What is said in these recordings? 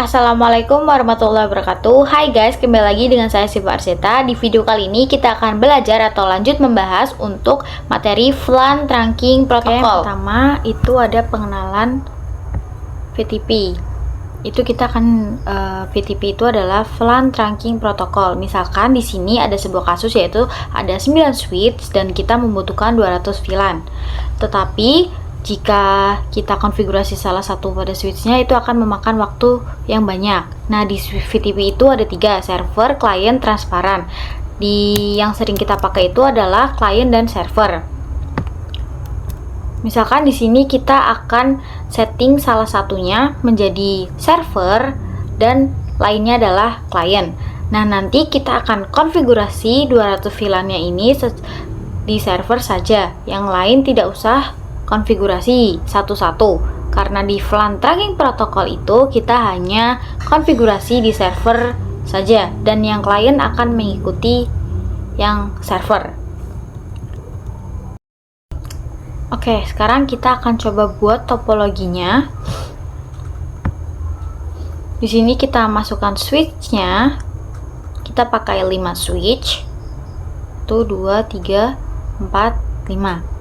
Assalamualaikum warahmatullahi wabarakatuh. Hai guys, kembali lagi dengan saya Siva Arseta. Di video kali ini kita akan belajar atau lanjut membahas untuk materi VLAN Trunking Protocol. Pertama itu ada pengenalan VTP. Itu kita akan VTP itu adalah VLAN Trunking Protocol. Misalkan di sini ada sebuah kasus yaitu ada 9 switch dan kita membutuhkan 200 VLAN. Tetapi jika kita konfigurasi salah satu pada switchnya itu akan memakan waktu yang banyak. Nah, di VTP itu ada 3, server, client, transparan. Yang sering kita pakai itu adalah client dan server. Misalkan di sini kita akan setting salah satunya menjadi server dan lainnya adalah client. Nah, nanti kita akan konfigurasi 200 VLAN-nya ini di server saja. Yang lain tidak usah konfigurasi satu-satu, karena di VLAN Trunking Protocol itu kita hanya konfigurasi di server saja dan yang klien akan mengikuti yang server. Oke, sekarang kita akan coba buat topologinya. Di sini kita masukkan switchnya. Kita pakai 5 switch. 1 2 3 4 5.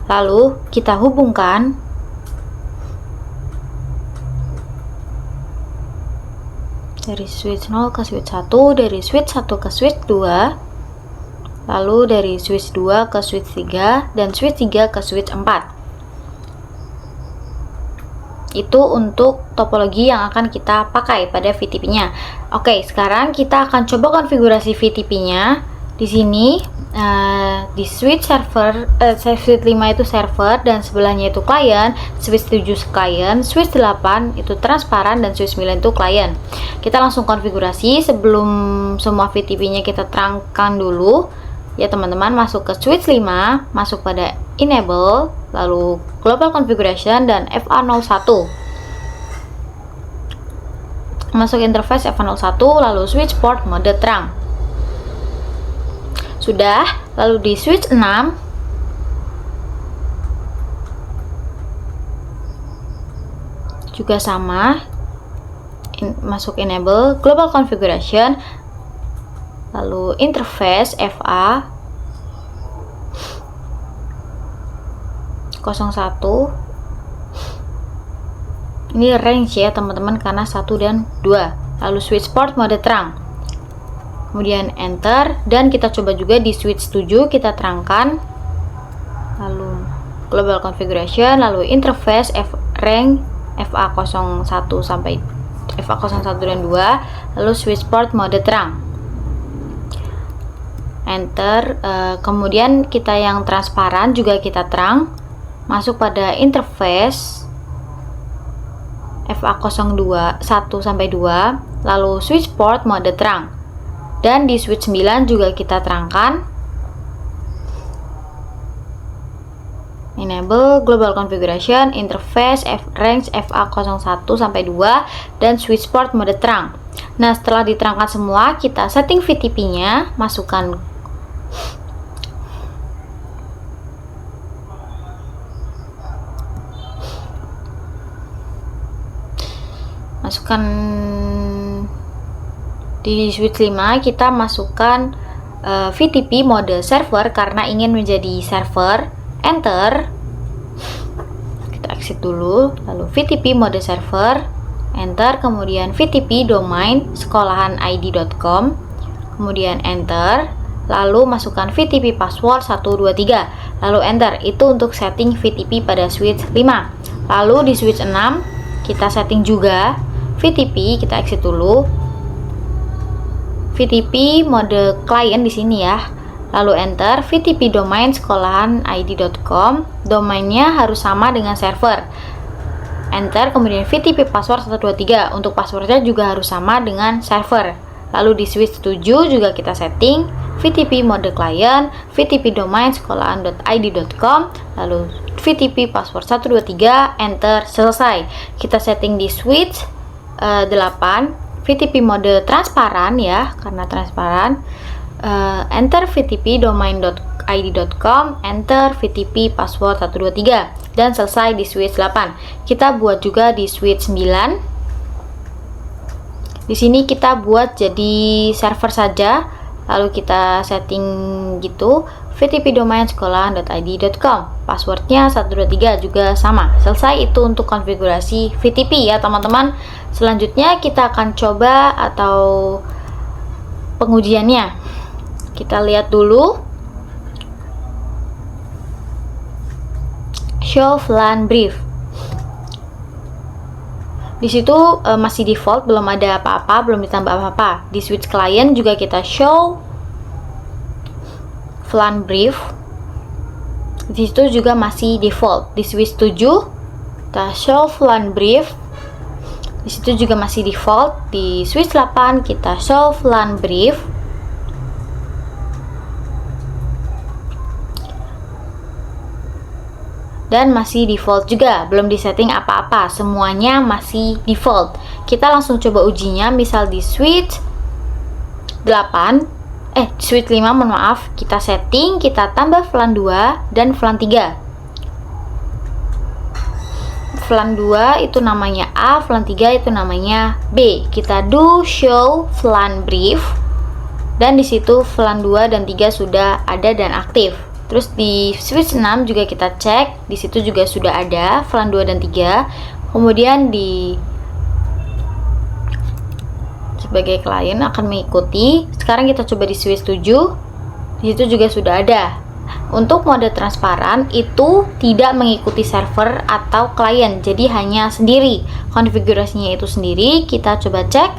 Lalu kita hubungkan dari switch 0 ke switch 1, dari switch 1 ke switch 2, lalu dari switch 2 ke switch 3, dan switch 3 ke switch 4. Itu untuk topologi yang akan kita pakai pada VTP-nya. Oke, sekarang kita akan coba konfigurasi VTP-nya. Di sini di switch server, switch 5 itu server dan sebelahnya itu client, switch 7 client, switch 8 itu transparan dan switch 9 itu client. Kita langsung konfigurasi. Sebelum semua VTP-nya kita terangkan dulu ya teman-teman. Masuk ke switch 5, masuk pada enable, lalu global configuration dan FA01. Masuk interface FA01, lalu switch port mode terang. Sudah, lalu di switch 6 juga sama, masuk enable, global configuration, lalu interface FA 01. Ini range ya teman-teman karena 1 dan 2. Lalu switch port mode terang. Kemudian enter, dan kita coba juga di switch 7 kita terangkan, lalu global configuration, lalu interface range FA01 sampai FA01 dan 2, lalu switch port mode terang, enter. Kemudian kita yang transparan juga kita terang, masuk pada interface FA01 sampai 2, lalu switch port mode terang. Dan di switch 9 juga kita terangkan enable, global configuration, interface range FA01 sampai 2 dan switch port mode terang. Nah, setelah diterangkan semua, kita setting VTP-nya, masukkan di switch 5 kita masukkan VTP mode server karena ingin menjadi server, enter. Kita exit dulu, lalu VTP mode server, enter. Kemudian VTP domain sekolahanid.com, kemudian enter. Lalu masukkan VTP password 123, lalu enter. Itu untuk setting VTP pada switch 5. Lalu di switch 6 kita setting juga VTP, kita exit dulu, VTP mode client di sini ya. Lalu enter, VTP domain sekolahanid.com, domainnya harus sama dengan server. Enter, kemudian VTP password 123, untuk passwordnya juga harus sama dengan server. Lalu di switch 7 juga kita setting VTP mode client, VTP domain sekolahan.id.com, lalu VTP password 123, enter, selesai. Kita setting di switch 8 VTP mode transparan ya, karena transparan, enter VTP domain.id.com, enter VTP password 123, dan selesai di switch 8. Kita buat juga di switch 9. Di sini kita buat jadi server saja, lalu kita setting gitu, vtpdomain.sekolah.id.com. Passwordnya 123 juga sama. Selesai itu untuk konfigurasi VTP ya teman-teman. Selanjutnya kita akan coba atau pengujiannya. Kita lihat dulu. Show VLAN brief. Di situ masih default, belum ada apa-apa, belum ditambah apa-apa. Di switch client juga kita show VLAN brief. Di situ juga masih default. Di switch 7 kita show VLAN brief. Di situ juga masih default. Di switch 8 kita show VLAN brief. Dan masih default juga, belum disetting apa-apa, semuanya masih default. Kita langsung coba ujinya, misal di switch 8, switch 5 mohon maaf, kita setting, kita tambah VLAN 2 dan VLAN 3. VLAN 2 itu namanya A, VLAN 3 itu namanya B. Kita do show VLAN brief, dan disitu VLAN 2 dan 3 sudah ada dan aktif. Terus di switch 6 juga kita cek, di situ juga sudah ada VLAN 2 dan 3. Kemudian di sebagai klien akan mengikuti. Sekarang kita coba di switch 7. Di situ juga sudah ada. Untuk mode transparan itu tidak mengikuti server atau klien, jadi hanya sendiri. Konfigurasinya itu sendiri. Kita coba cek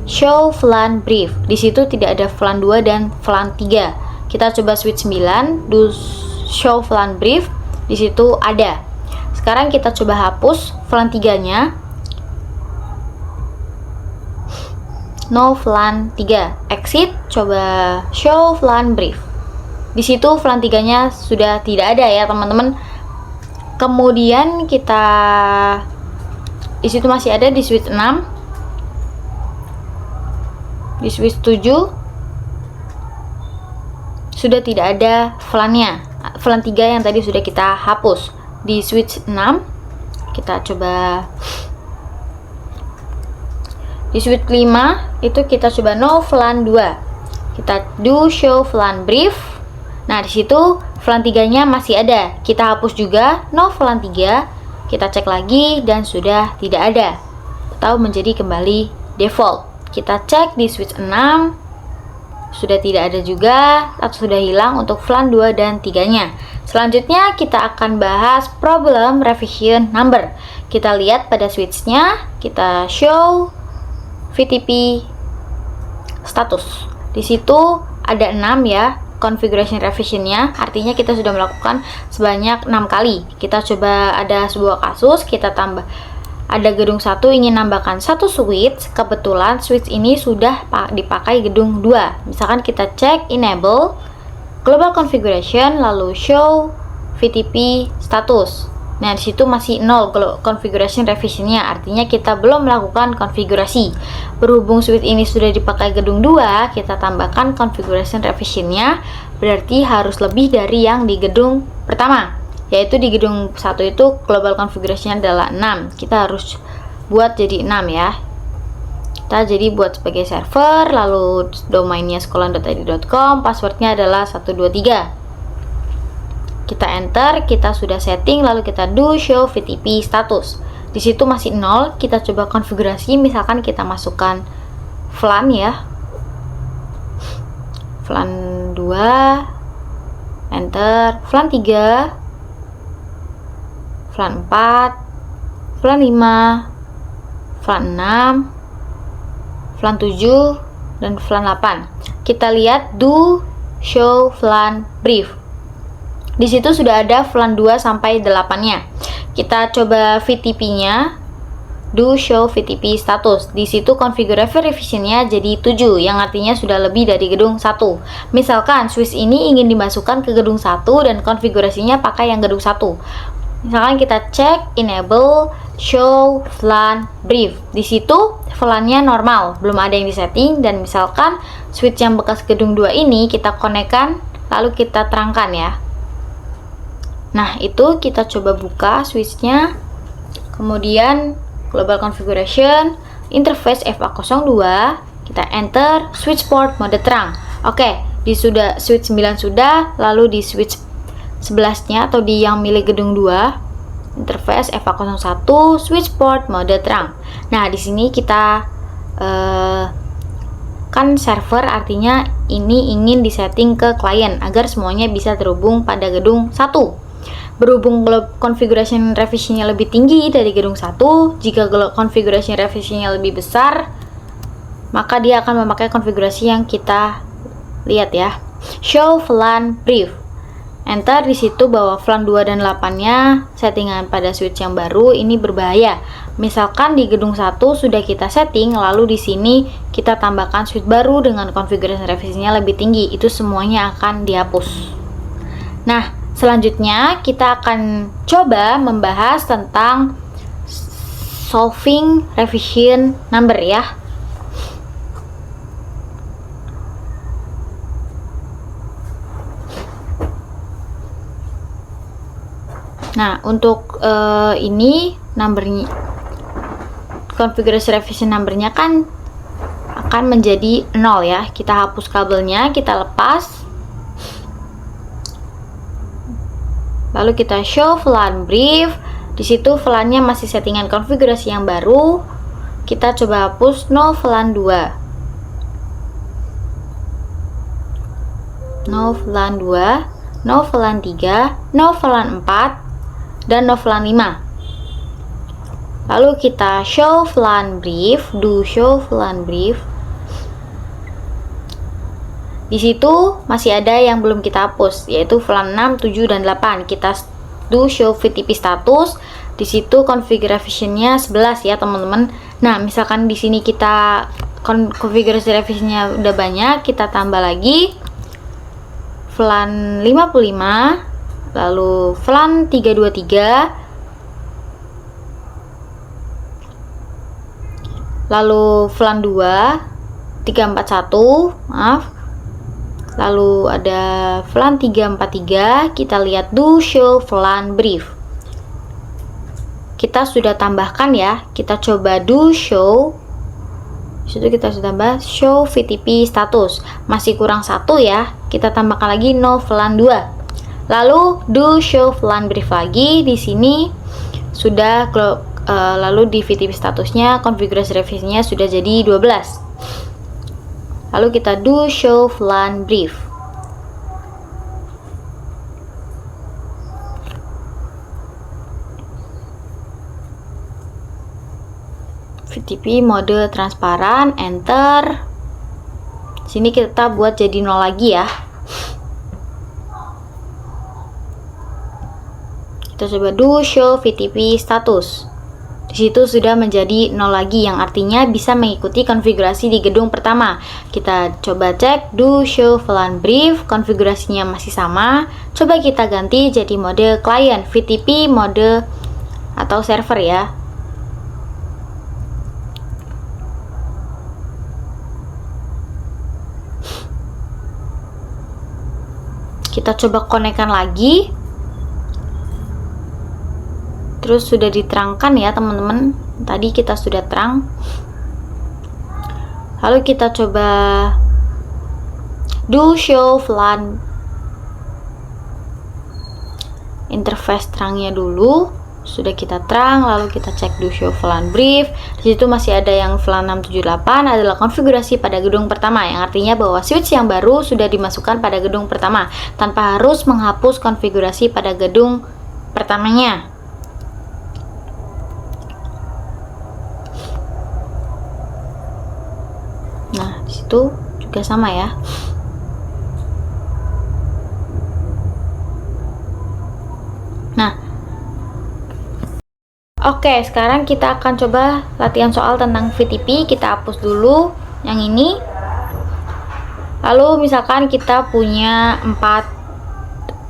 show VLAN brief. Di situ tidak ada VLAN 2 dan VLAN 3. Kita coba switch 9, do show VLAN brief, di situ ada. Sekarang kita coba hapus VLAN 3-nya. No VLAN 3. Exit, coba show VLAN brief. Di situ VLAN 3-nya sudah tidak ada ya, teman-teman. Kemudian kita di situ masih ada di switch 6. Di switch 7 sudah tidak ada VLAN-nya. VLAN 3 yang tadi sudah kita hapus. Di switch 6 kita coba di switch 5 itu kita coba no VLAN 2. Kita do show VLAN brief. Nah, di situ VLAN 3-nya masih ada. Kita hapus juga no VLAN 3. Kita cek lagi dan sudah tidak ada atau menjadi kembali default. Kita cek di switch 6 sudah tidak ada juga atau sudah hilang untuk VLAN 2 dan 3-nya. Selanjutnya kita akan bahas problem revision number. Kita lihat pada switch-nya, kita show VTP status. Di situ ada 6 ya, configuration revision-nya, artinya kita sudah melakukan sebanyak 6 kali. Kita coba ada sebuah kasus, kita tambah ada gedung 1 ingin nambahkan 1 switch, kebetulan switch ini sudah dipakai gedung 2. Misalkan kita cek enable global configuration lalu show VTP status. Nah, di situ masih 0 configuration revision-nya, artinya kita belum melakukan konfigurasi. Berhubung switch ini sudah dipakai gedung 2, kita tambahkan configuration revision-nya, berarti harus lebih dari yang di gedung pertama. Yaitu di gedung 1 itu global configuration adalah 6. Kita harus buat jadi 6 ya. Kita jadi buat sebagai server, lalu domainnya sekolah.id.com, passwordnya adalah 123. Kita enter, kita sudah setting, lalu kita do show VTP status. Di situ masih 0, kita coba konfigurasi, misalkan kita masukkan VLAN ya. VLAN 2, enter, VLAN 3, VLAN 4, VLAN 5, VLAN 6, VLAN 7, dan VLAN 8. Kita lihat do show VLAN brief. Di situ sudah ada VLAN 2 sampai 8-nya. Kita coba VTP-nya, do show VTP status. Di situ konfigurasi revision-nya jadi 7, yang artinya sudah lebih dari gedung 1. Misalkan switch ini ingin dimasukkan ke gedung 1 dan konfigurasinya pakai yang gedung 1. Misalkan kita cek enable show VLAN brief. Di situ VLAN-nya normal, belum ada yang disetting, dan misalkan switch yang bekas gedung 2 ini kita konekkan lalu kita terangkan ya. Nah, itu kita coba buka switch-nya. Kemudian global configuration, interface FA02, kita enter switch port mode terang. Oke, di sudah switch 9 sudah, lalu di switch 11-nya atau di yang milik gedung 2, interface FA01 switch port mode terang. Nah, di sini kita kan server, artinya ini ingin disetting ke klien agar semuanya bisa terhubung pada gedung 1. Berhubung configuration revisinya lebih tinggi dari gedung 1, jika configuration revisinya lebih besar, maka dia akan memakai konfigurasi yang kita lihat ya. Show VLAN brief. Enter di situ bahwa VLAN 2 dan 8-nya settingan pada switch yang baru ini berbahaya. Misalkan di gedung 1 sudah kita setting, lalu di sini kita tambahkan switch baru dengan konfigurasi revisinya lebih tinggi, itu semuanya akan dihapus. Nah, selanjutnya kita akan coba membahas tentang solving revision number ya. Nah, untuk ini numbernya, konfigurasi revision numbernya kan akan menjadi 0 ya. Kita hapus kabelnya, kita lepas, lalu kita show VLAN brief. Di situ VLAN-nya masih settingan konfigurasi yang baru. Kita coba hapus no VLAN 2, no VLAN 2, no VLAN 3, no VLAN 4, dan no VLAN 5. Lalu kita show VLAN brief, do show VLAN brief. Di situ masih ada yang belum kita hapus, yaitu VLAN 6, 7, dan 8. Kita do show VTP status. Di situ configuration-nya 11 ya, teman-teman. Nah, misalkan di sini kita konfigurasi revisinya udah banyak, kita tambah lagi VLAN 55, lalu VLAN 323, lalu VLAN 2, 341, maaf, lalu ada VLAN 343. Kita lihat do show VLAN brief. Kita sudah tambahkan ya, kita coba do show. Disitu kita sudah tambah show VTP status, masih kurang 1 ya, kita tambahkan lagi no VLAN 2. Lalu do show VLAN brief lagi. Di sini sudah lalu di VTP statusnya konfigurasi revisinya sudah jadi 12. Lalu kita do show VLAN brief. VTP mode transparan, enter. Sini kita buat jadi 0 lagi ya. Kita coba do show VTP status. Di situ sudah menjadi 0 lagi, yang artinya bisa mengikuti konfigurasi di gedung pertama. Kita coba cek do show VLAN brief, konfigurasinya masih sama. Coba kita ganti jadi mode client, VTP mode atau server ya. Kita coba konekkan lagi. Terus sudah diterangkan ya teman-teman, tadi kita sudah terang. Lalu kita coba do show VLAN interface terangnya dulu. Sudah kita terang, lalu kita cek do show VLAN brief. Di situ masih ada yang VLAN 678 adalah konfigurasi pada gedung pertama, yang artinya bahwa switch yang baru sudah dimasukkan pada gedung pertama tanpa harus menghapus konfigurasi pada gedung pertamanya. Nah, disitu juga sama ya. Nah, oke, sekarang kita akan coba latihan soal tentang VTP. Kita hapus dulu yang ini. Lalu misalkan kita punya 4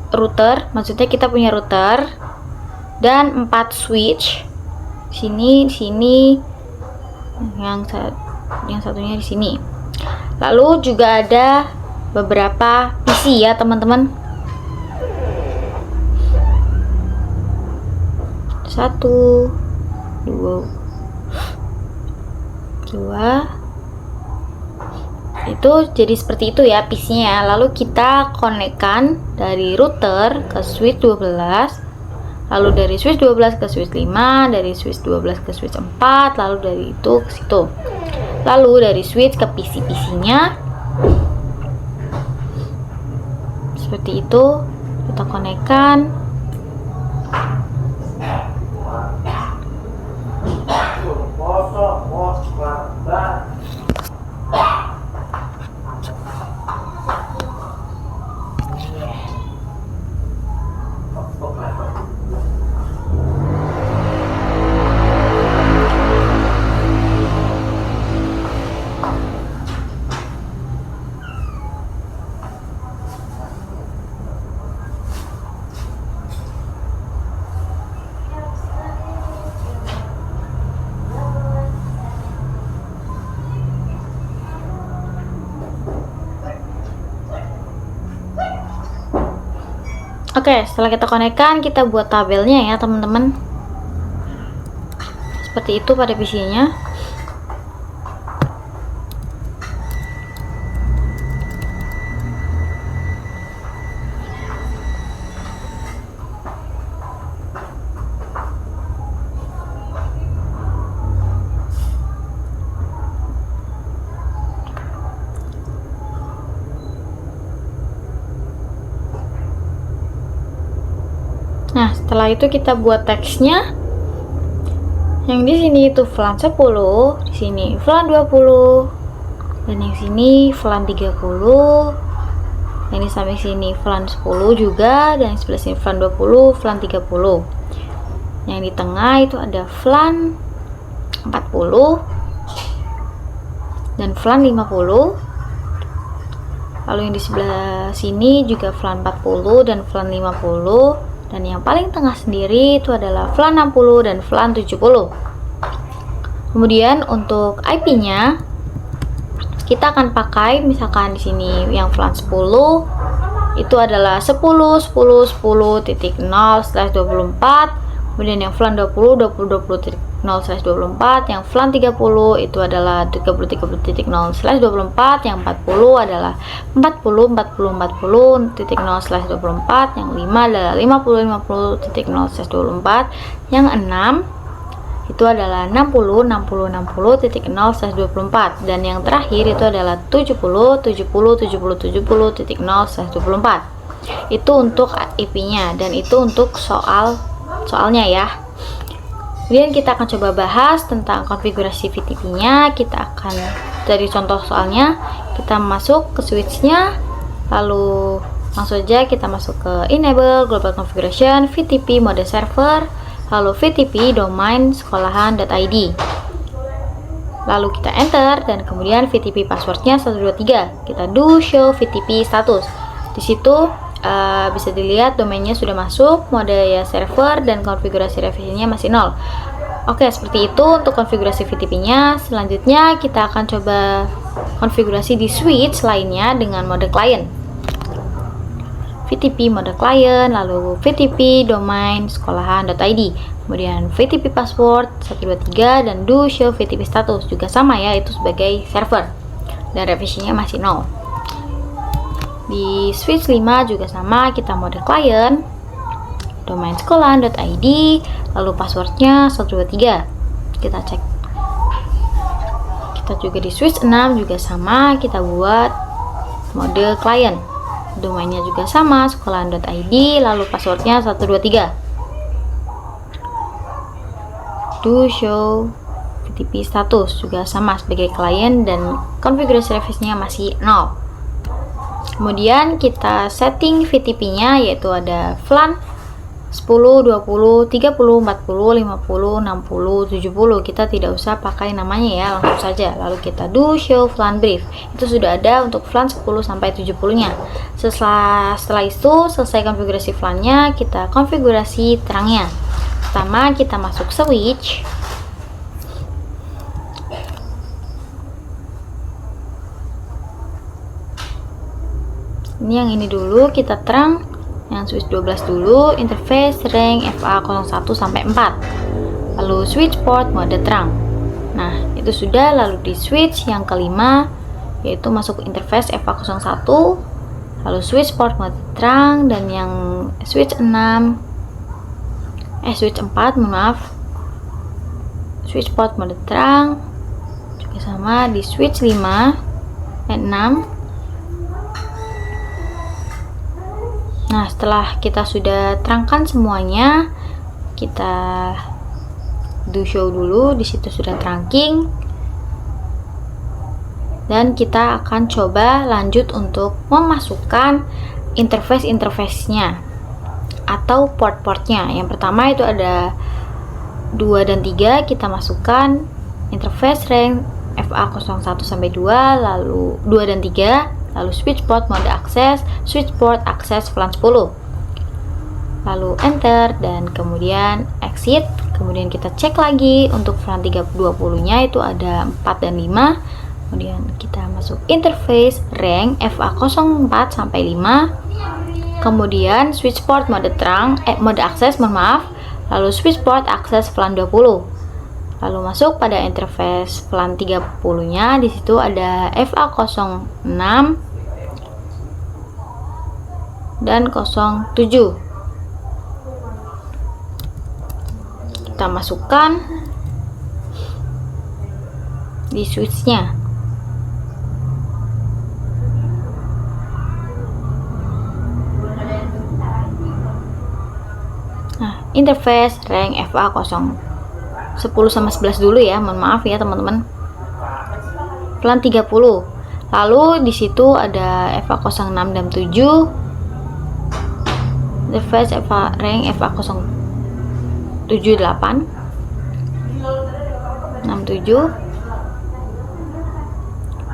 router, maksudnya kita punya router dan 4 switch. Sini, yang satunya di sini. Lalu juga ada beberapa PC ya teman-teman. 1, 2, 2. Itu jadi seperti itu ya PC-nya. Lalu kita konekkan dari router ke switch 12, lalu dari switch 12 ke switch 5, dari switch 12 ke switch 4, lalu dari itu ke situ. Lalu dari switch ke PC-nya seperti itu, kita konekkan. Oke, setelah kita konekkan, kita buat tabelnya ya teman-teman. Seperti itu pada PC-nya. Nah, setelah itu kita buat teksnya. Yang di sini itu VLAN 10, di sini VLAN 20, dan yang sini VLAN 30. Yang di samping sini VLAN 10 juga, dan yang sebelah sini VLAN 20, VLAN 30. Yang di tengah itu ada VLAN 40 dan VLAN 50. Lalu yang di sebelah sini juga VLAN 40 dan VLAN 50. Dan yang paling tengah sendiri itu adalah VLAN 60 dan VLAN 70. Kemudian untuk IP-nya kita akan pakai, misalkan di sini yang VLAN 10 itu adalah 10.10.10.0/24. Kemudian yang VLAN 20.20.20/24, yang VLAN 30 itu adalah 30.30.0/24, yang 40 adalah 40.40.40.0/24, yang 5 adalah 50.50.0/24, yang 6 itu adalah 60.60.60.0/24, dan yang terakhir itu adalah 70.70.70.70.0/24. Itu untuk IP-nya, dan itu untuk soalnya ya. Kemudian kita akan coba bahas tentang konfigurasi VTP-nya. Kita akan dari contoh soalnya, kita masuk ke switch-nya, lalu langsung saja kita masuk ke enable global configuration VTP mode server, lalu VTP domain sekolahan.id, lalu kita enter, dan kemudian VTP passwordnya 123. Kita do show VTP status. Di situ bisa dilihat domainnya sudah masuk, mode ya server, dan konfigurasi revisinya masih 0. Oke, seperti itu untuk konfigurasi VTP-nya. Selanjutnya kita akan coba konfigurasi di switch lainnya dengan mode client. VTP mode client, lalu VTP domain sekolahan.id, kemudian VTP password 123, dan do show VTP status juga sama ya, itu sebagai server, dan revisinya masih 0. Di switch 5 juga sama, kita mode client, domain sekolahan.id, lalu passwordnya 123. Kita cek. Kita juga di switch 6 juga sama, kita buat mode client, domainnya juga sama, sekolahan.id, lalu passwordnya 123. Do show VTP status juga sama sebagai client, dan konfigurasi revisinya masih 0. Kemudian kita setting VTP-nya, yaitu ada VLAN 10, 20, 30, 40, 50, 60, 70. Kita tidak usah pakai namanya ya, langsung saja. Lalu kita do show VLAN brief. Itu sudah ada untuk VLAN 10 sampai 70-nya. Setelah itu selesai konfigurasi VLAN-nya, kita konfigurasi terangnya. Pertama kita masuk switch. Ini yang ini dulu, kita terang yang switch 12 dulu, interface range FA01 sampai 4, lalu switch port mode terang. Nah, itu sudah. Lalu di switch yang kelima, yaitu masuk ke interface FA01, lalu switch port mode terang, dan yang switch 4, switch port mode terang juga sama di switch 5 dan 6. Nah, setelah kita sudah terangkan semuanya, kita do show dulu. Di situ sudah trunking, dan kita akan coba lanjut untuk memasukkan interface-nya atau port-portnya. Yang pertama itu ada 2 dan 3, kita masukkan interface range FA01 sampai 2, lalu 2 dan 3, lalu switch port mode akses, switch port akses VLAN 10, lalu enter, dan kemudian exit. Kemudian kita cek lagi untuk VLAN 320 nya itu ada 4 dan 5. Kemudian kita masuk interface range FA04 sampai 5, kemudian switch port mode terang, mode akses, lalu switch port akses VLAN 20, lalu masuk pada interface VLAN 30 nya. Di situ ada FA06 dan 07. Kita masukkan di switch-nya. Nah, interface range FA10 sama 11 dulu ya, mohon maaf ya teman-teman. VLAN 30. Lalu di situ ada FA06 dan 7. Interface range FA078 67.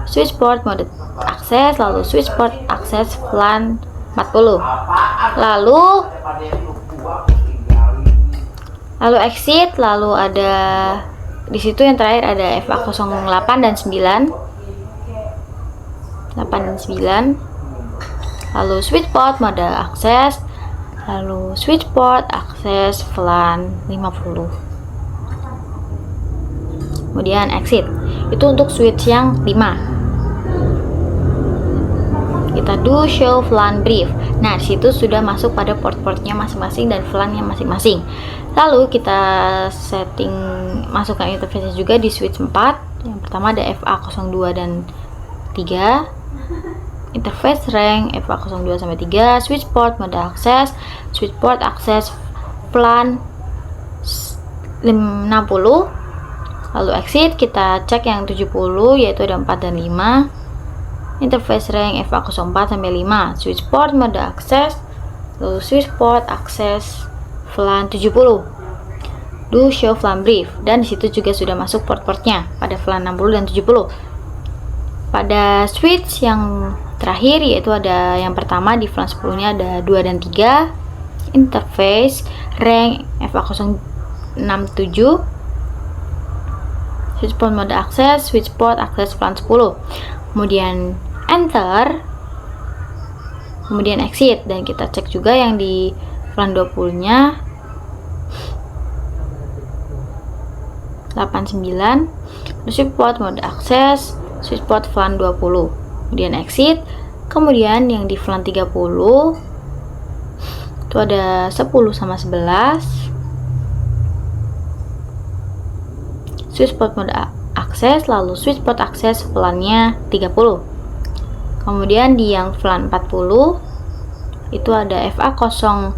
Switch port mode akses, lalu switch port akses VLAN 40. Lalu exit, lalu ada di situ yang terakhir ada FA08 dan 9. 8 dan 9. Lalu switch port mode akses, lalu switch port akses VLAN 50. Kemudian exit. Itu untuk switch yang 5. Kita do show VLAN brief. Nah, situ sudah masuk pada port-portnya masing-masing dan VLAN-nya masing-masing. Lalu kita setting, masukkan interface juga di switch 4. Yang pertama ada FA02 dan 3. Interface range FA02 sampai 3, switch port mode akses, switch port akses VLAN 60. Lalu exit, kita cek yang 70, yaitu ada 4 dan 5. Interface range FA04 sampai 5, switch port mode akses, lalu switch port akses VLAN 70. Do show VLAN brief, dan disitu juga sudah masuk port-portnya pada VLAN 60 dan 70. Pada switch yang terakhir, yaitu ada yang pertama di VLAN 10 nya ada 2 dan 3. Interface range FA067, switch port mode akses, switch port akses VLAN 10. Kemudian enter, kemudian exit, dan kita cek juga yang di VLAN 20 nya 89, switch port mode akses, switch port VLAN 20, kemudian exit. Kemudian yang di VLAN 30 itu ada 10 sama 11, switch port mode akses, lalu switch port akses VLAN-nya 30. Kemudian di yang VLAN 40 itu ada FA03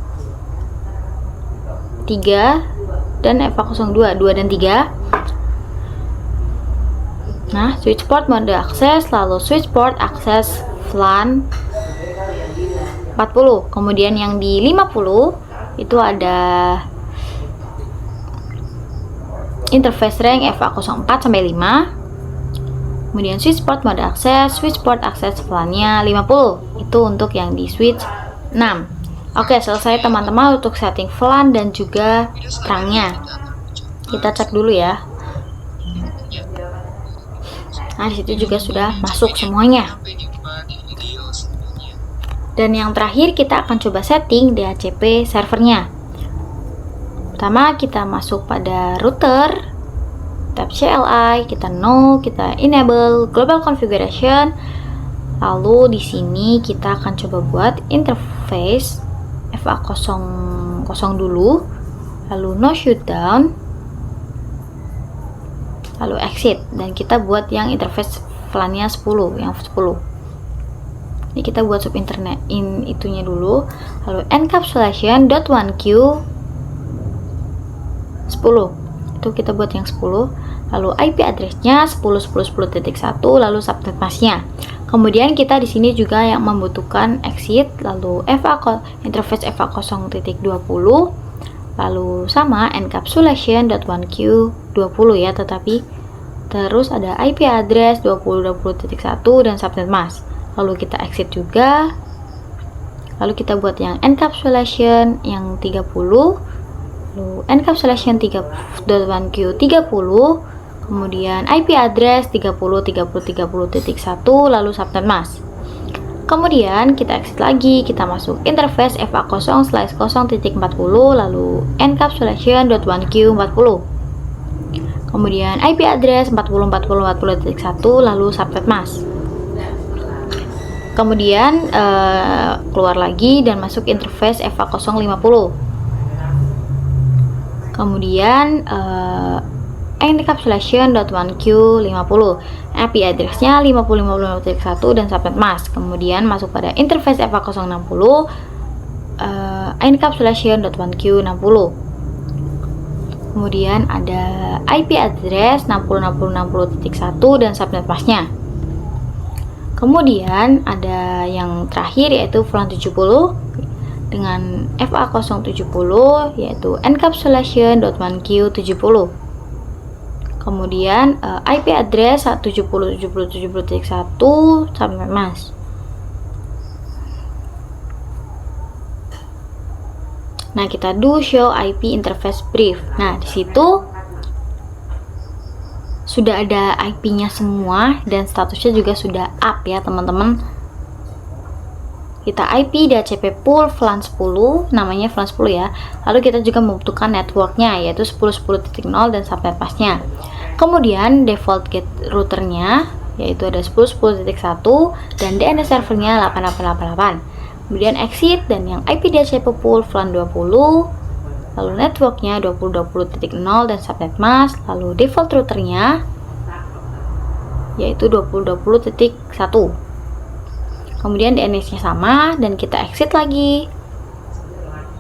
dan FA02, 2 dan 3. Nah, switch port mode akses, lalu switch port akses VLAN 40. Kemudian yang di 50 itu ada interface range FA04 sampai 5. Kemudian switch port mode akses, switch port akses VLAN-nya 50. Itu untuk yang di switch 6. Oke, selesai teman-teman untuk setting VLAN dan juga terangnya. Kita cek dulu ya. Nah, disitu juga sudah masuk semuanya. Dan yang terakhir kita akan coba setting DHCP servernya. Pertama kita masuk pada router, tab CLI, kita no, kita enable global configuration. Lalu di sini kita akan coba buat interface FA00 dulu, lalu no shutdown, lalu exit, dan kita buat yang interface VLAN-nya 10, yang 10. Ini kita buat sub internet itunya dulu, lalu encapsulation.1q 10, itu kita buat yang 10, lalu IP address-nya 10.10.10.1, lalu subnet mask-nya. Kemudian kita di sini juga yang membutuhkan exit, lalu interface FA0.20, lalu sama encapsulation.1q 20 ya, tetapi terus ada IP address 20.20.1 dan subnet mask. Lalu kita exit juga, lalu kita buat yang encapsulation yang 30, lalu encapsulation 1q 30, kemudian IP address 30.30.30.1, lalu subnet mask. Kemudian kita exit lagi, kita masuk interface FA0/0.40, lalu encapsulation.1q 40. Kemudian IP address 40.40.40.1, lalu subnet mask. Kemudian keluar lagi dan masuk interface FA050. Kemudian encapsulation.1q 50, IP address-nya 50.50.1 dan subnet mask. Kemudian masuk pada interface FA060, encapsulation.1q 60. Kemudian ada IP address 60.60.60.1 dan subnet mask-nya. Kemudian ada yang terakhir yaitu VLAN 70 dengan FA070, yaitu encapsulation.1q 70. Kemudian IP address 70.70.70.1 subnet mask. Nah, kita do show IP interface brief. Nah, di situ sudah ada IP-nya semua dan statusnya juga sudah up ya, teman-teman. Kita IP DHCP pool VLAN 10, namanya VLAN 10 ya. Lalu kita juga membutuhkan networknya, yaitu 10.10.0 dan subnet mask-nya. Kemudian default get routernya, yaitu ada 10.10.1 dan DNS servernya 8888. Kemudian exit dan yang IP DHCP pool VLAN 20, lalu networknya 20.20.0 dan subnet mask, lalu default routernya yaitu 20.20.1. Kemudian DNS-nya sama dan kita exit lagi.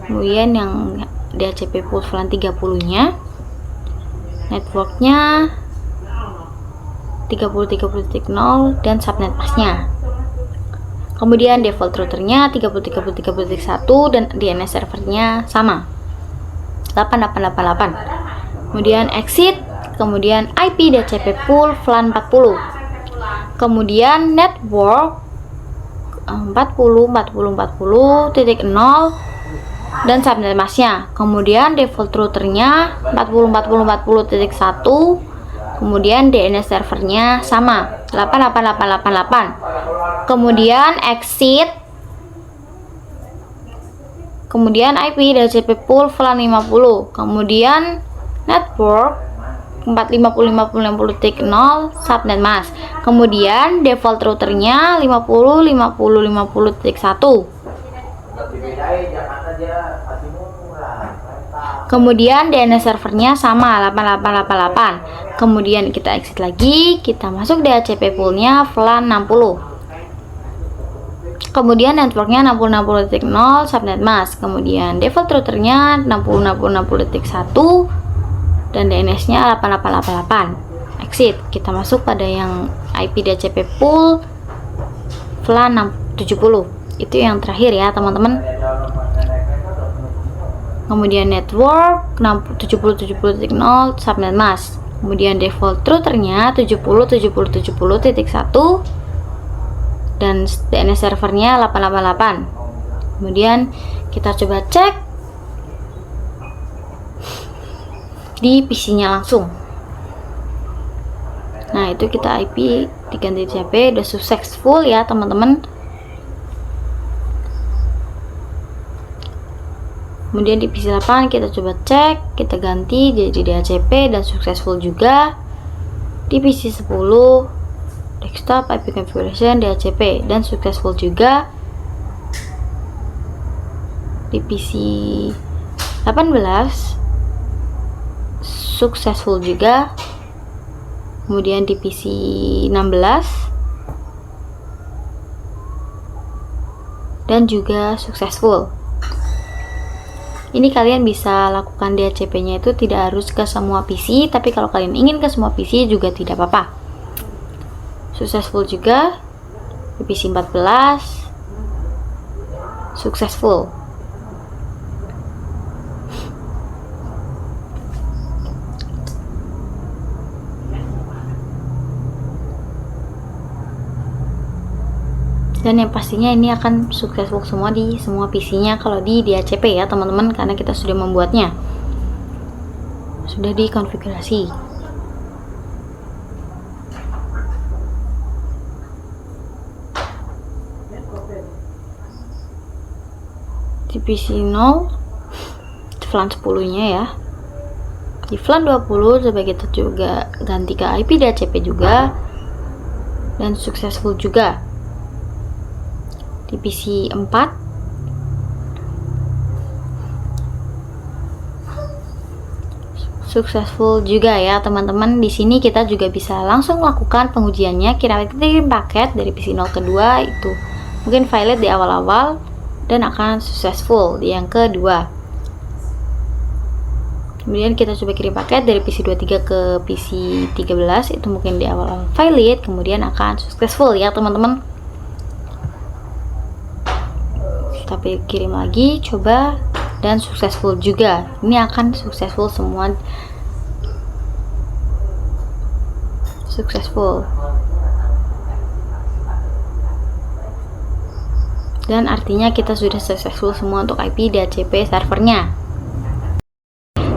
Kemudian yang DHCP pool VLAN 30-nya, networknya 30.30.0 dan subnet mask-nya. Kemudian default routernya 30.30.30.1 dan DNS servernya sama 8888. Kemudian exit, kemudian IP DHCP pool VLAN 40. Kemudian network 40.40.40.0 dan subnet mask-nya. Kemudian default routernya 40.40.40.1. Kemudian DNS servernya sama 888888. Kemudian exit. Kemudian IP DHCP pool VLAN 50. Kemudian network 450.50.50.0 subnet mask. Kemudian default routernya 50.50.50.1. Kemudian DNS servernya sama 8888. Kemudian kita exit lagi, kita masuk DHCP poolnya VLAN 60. Kemudian networknya 60.60.0 subnet mask. Kemudian default routernya 60.60.60.1 dan DNS-nya 8888. Exit, kita masuk pada yang IP DHCP pool VLAN 70. Itu yang terakhir ya, teman-teman. Kemudian network 70.70.0 subnet mask. Kemudian default routernya 70.70.70.1 dan DNS servernya 888. Kemudian kita coba cek di PC-nya langsung. Nah, itu kita IP diganti DHCP udah successful ya, teman-teman. Kemudian di PC 8 kita coba cek, kita ganti jadi DHCP dan successful juga. Di PC 10 desktop IP configuration DHCP dan successful juga. Di PC 18 successful juga. Kemudian di PC 16 dan juga successful. Ini kalian bisa lakukan DHCP-nya itu tidak harus ke semua PC, tapi kalau kalian ingin ke semua PC juga tidak apa-apa. Successful juga. Di PC 14 successful. Dan yang pastinya ini akan successful semua di semua PC-nya kalau di DHCP ya teman-teman, karena kita sudah membuatnya, sudah dikonfigurasi. Di PC 0 VLAN 10 nya ya. Di VLAN 20 coba kita juga ganti ke IP DHCP juga dan successful juga. Di PC 4 successful juga ya teman-teman. Di sini kita juga bisa langsung melakukan pengujiannya. Kita kirim paket dari PC 0 kedua itu mungkin valid di awal-awal dan akan successful di yang kedua. Kemudian kita coba kirim paket dari PC 23 ke PC 13 itu mungkin di awal-awal valid, kemudian akan successful ya teman-teman. Tapi kirim lagi coba dan successful juga. Ini akan successful semua, successful, dan artinya kita sudah successful semua untuk IP DHCP servernya.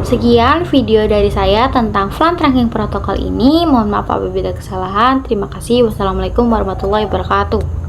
Sekian video dari saya tentang VLAN trunking protokol ini. Mohon maaf apabila ada kesalahan. Terima kasih. Wassalamualaikum warahmatullahi wabarakatuh.